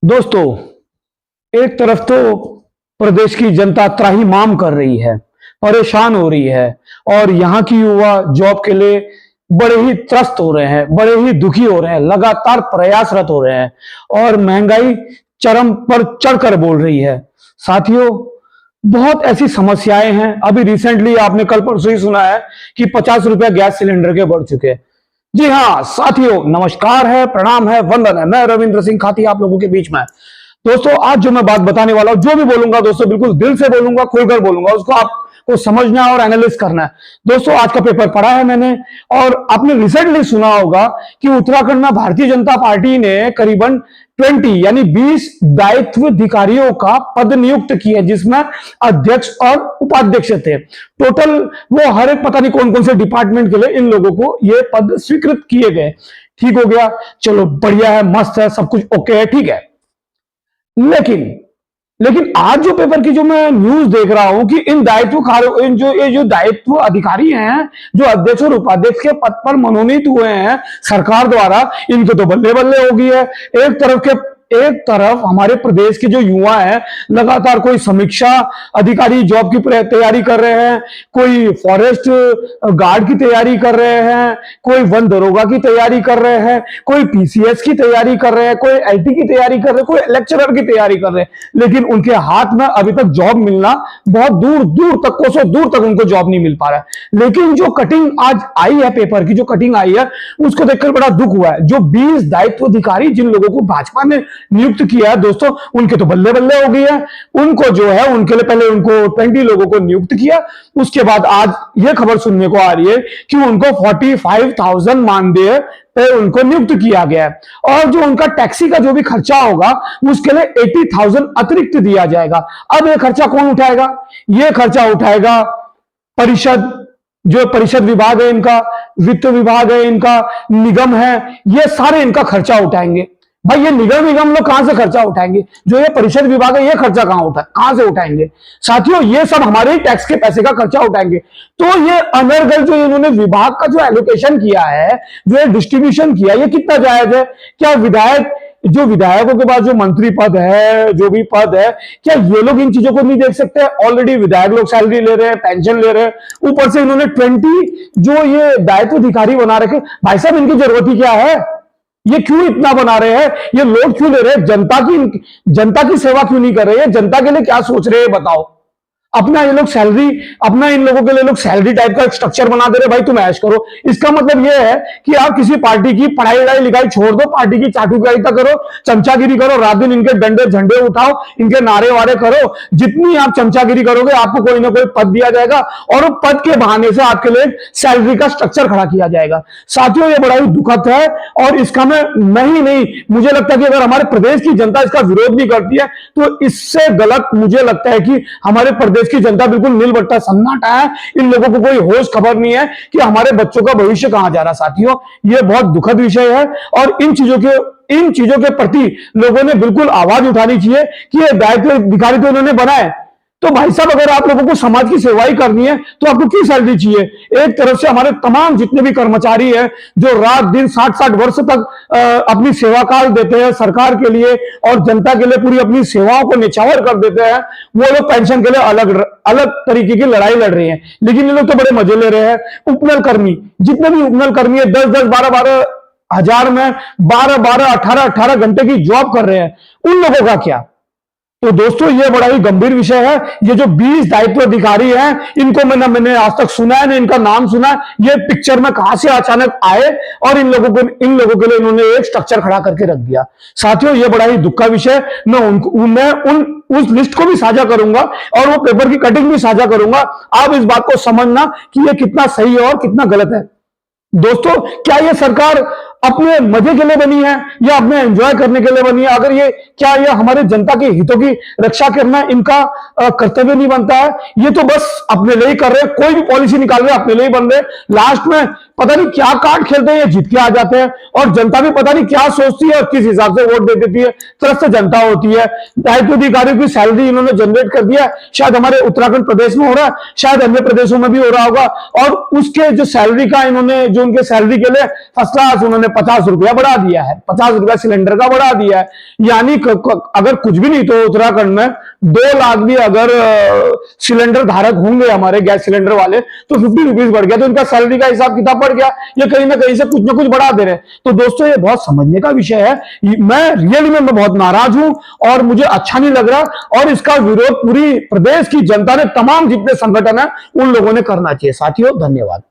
दोस्तों, एक तरफ तो प्रदेश की जनता त्राहिमाम कर रही है, परेशान हो रही है और यहाँ की युवा जॉब के लिए बड़े ही त्रस्त हो रहे हैं, बड़े ही दुखी हो रहे हैं, लगातार प्रयासरत हो रहे हैं और महंगाई चरम पर चढ़कर बोल रही है। साथियों, बहुत ऐसी समस्याएं हैं। अभी रिसेंटली आपने कल परसों ही सुना है कि 50 रुपया गैस सिलेंडर के बढ़ चुके हैं। जी हाँ साथियों, नमस्कार है, प्रणाम है, वंदन है। मैं रविंद्र सिंह खाती आप लोगों के बीच में। दोस्तों, आज जो मैं बात बताने वाला हूं, जो भी बोलूंगा दोस्तों बिल्कुल दिल से बोलूंगा, खुलकर बोलूंगा, उसको आपको समझना और एनालिस करना है। दोस्तों, आज का पेपर पढ़ा है मैंने और आपने रिसेंटली सुना होगा कि उत्तराखंड में भारतीय जनता पार्टी ने करीबन 20 यानी 20 दायित्व अधिकारियों का पद नियुक्त किए, जिसमें अध्यक्ष और उपाध्यक्ष थे। टोटल वो हर एक पता नहीं कौन कौन से डिपार्टमेंट के लिए इन लोगों को ये पद स्वीकृत किए गए। ठीक हो गया, चलो बढ़िया है, मस्त है, सब कुछ ओके है, ठीक है। लेकिन लेकिन आज जो पेपर की जो मैं न्यूज देख रहा हूं कि इन जो दायित्व अधिकारी हैं, जो अध्यक्ष और उपाध्यक्ष के पद पर मनोनीत हुए हैं सरकार द्वारा, इनके तो बल्ले बल्ले हो गई है। एक तरफ हमारे प्रदेश के जो युवा हैं, लगातार कोई समीक्षा अधिकारी जॉब की तैयारी कर रहे हैं, कोई फॉरेस्ट गार्ड की तैयारी कर रहे हैं, कोई वन दरोगा की तैयारी कर रहे हैं, कोई पीसीएस की तैयारी कर रहे हैं, कोई आईटी की तैयारी कर रहे हैं, कोई लेक्चरर की तैयारी कर रहे हैं। लेकिन उनके हाथ में अभी तक जॉब मिलना बहुत दूर दूर तक, कोसों दूर तक उनको जॉब नहीं मिल पा रहा है। लेकिन जो कटिंग आज आई है, पेपर की जो कटिंग आई है, उसको देखकर बड़ा दुख हुआ है। जो 20 दायित्व अधिकारी जिन लोगों को भाजपा ने नियुक्त किया है दोस्तों, उनके तो बल्ले बल्ले हो गई है। उनको जो है, उनके लिए पहले उनको 20 लोगों को नियुक्त किया, उसके बाद आज ये खबर सुनने को आ रही है कि उनको 45,000 मानदेय पे उनको नियुक्त किया गया है और जो उनका टैक्सी का जो भी खर्चा होगा उसके लिए 80,000 अतिरिक्त दिया जाएगा। अब ये खर्चा कौन उठाएगा? ये खर्चा उठाएगा परिषद, जो परिषद विभाग है इनका, वित्त विभाग है इनका, निगम है, ये सारे इनका खर्चा उठाएंगे। भाई, ये निगम लोग कहां से खर्चा उठाएंगे? जो ये परिषद विभाग है, ये खर्चा कहां से उठाएंगे? साथियों, ये सब हमारे ही टैक्स के पैसे का खर्चा उठाएंगे। तो ये अनर्गल जो इन्होंने विभाग का जो एलोकेशन किया है, जो ये डिस्ट्रीब्यूशन किया, ये कितना जायज है? क्या विधायकों के पास जो मंत्री पद है, जो भी पद है, क्या ये लोग इन चीजों को नहीं देख सकते? ऑलरेडी विधायक लोग सैलरी ले रहे हैं, पेंशन ले रहे हैं, ऊपर से इन्होंने 20 जो ये दायित्व अधिकारी बना रखे। भाई साहब, इनकी जरूरत ही क्या है? ये क्यों इतना बना रहे हैं? ये लोग क्यों ले रहे हैं? जनता की सेवा क्यों नहीं कर रहे हैं? जनता के लिए क्या सोच रहे हैं बताओ? अपना ये लोग सैलरी, अपना इन लोगों के लिए लोग सैलरी टाइप का स्ट्रक्चर बना दे रहे। भाई तुम ऐश करो। इसका मतलब ये है कि आप किसी पार्टी की पढ़ाई लिखाई छोड़ दो, पार्टी की चाटुकारिता करो, चमचागिरी करो, रात दिन इनके डंडे झंडे उठाओ, इनके नारे वारे करो। जितनी आप चमचागिरी करोगे, आपको कोई ना कोई पद दिया जाएगा और वो पद के बहाने से आपके लिए सैलरी का स्ट्रक्चर खड़ा किया जाएगा। साथियों, ये बड़ा ही दुखद है और इसका मैं ही नहीं, मुझे लगता है कि अगर हमारे प्रदेश की जनता इसका विरोध भी करती है तो इससे गलत मुझे लगता है कि हमारे प्रदेश की जनता बिल्कुल नीलबट्टा सन्नाटा है। इन लोगों को कोई होश खबर नहीं है कि हमारे बच्चों का भविष्य कहां जा रहा। साथियों, यह बहुत दुखद विषय है और इन चीजों के प्रति लोगों ने बिल्कुल आवाज उठानी चाहिए कि ये दायित्व अधिकारी तो इन्होंने बनाए, तो भाई साहब, अगर आप लोगों को समाज की सेवाई करनी है तो आपको क्यों सैलरी चाहिए? एक तरफ से हमारे तमाम जितने भी कर्मचारी हैं जो रात दिन 60-60 वर्ष तक अपनी सेवा काल देते हैं सरकार के लिए और जनता के लिए पूरी अपनी सेवाओं को निछावर कर देते हैं, वो लोग पेंशन के लिए अलग अलग तरीके की लड़ाई लड़ रहे हैं। लेकिन ये लोग तो बड़े मजे ले रहे हैं। उपनल कर्मी, जितने भी उपनल कर्मी है, 10-10, 12-12 हजार में 12-12, 18-18 घंटे की जॉब कर रहे हैं, उन लोगों का क्या? तो दोस्तों, ये बड़ा ही गंभीर विषय है। ये जो 20 दायित्व अधिकारी हैं, इनको मैंने आज तक सुना है, इनका नाम सुना है, ये पिक्चर में कहां से अचानक आए और इन लोगों के लिए इन्होंने एक स्ट्रक्चर खड़ा करके रख दिया। साथियों, ये बड़ा ही दुख का विषय। मैं उस लिस्ट को भी साझा करूंगा और वो पेपर की कटिंग भी साझा करूंगा। आप इस बात को समझना कि ये कितना सही है और कितना गलत है। दोस्तों, क्या ये सरकार अपने मजे के लिए बनी है या अपने एंजॉय करने के लिए बनी है? क्या ये हमारे जनता के हितों की रक्षा करना इनका कर्तव्य नहीं बनता है? ये तो बस अपने लिए ही कर रहे हैं, कोई भी पॉलिसी निकाल रहे हैं अपने लिए ही बन रहे हैं। लास्ट में पता नहीं क्या कार्ड खेलते हैं, ये जीत के आ जाते हैं। और जनता भी पता नहीं क्या सोचती है और किस हिसाब से वोट दे देती है, त्रस्त जनता होती है। दायित्व अधिकारियों की सैलरी इन्होंने जनरेट कर दिया, शायद हमारे उत्तराखंड प्रदेश में हो रहा है, शायद अन्य प्रदेशों में भी हो रहा होगा। और उसके जो सैलरी का इन्होंने, जो उनके सैलरी के लिए फर्स्ट क्लास उन्होंने 50 रुपया बढ़ा दिया है, 50 रुपया सिलेंडर का बढ़ा दिया है। यानी अगर कुछ भी नहीं तो उत्तराखंड में 2 लाख भी अगर सिलेंडर धारक होंगे हमारे गैस सिलेंडर वाले, तो 50 रुपीज बढ़ गया, तो इनका सैलरी का हिसाब किताब बढ़ गया। ये कहीं ना कहीं से कुछ ना कुछ बढ़ा दे रहे हैं। तो दोस्तों ये बहुत समझने का विषय है। मैं रियली में बहुत नाराज हूं और मुझे अच्छा नहीं लग रहा। और इसका विरोध पूरी प्रदेश की जनता ने, तमाम जितने संगठन है उन लोगों ने करना चाहिए। साथियों धन्यवाद।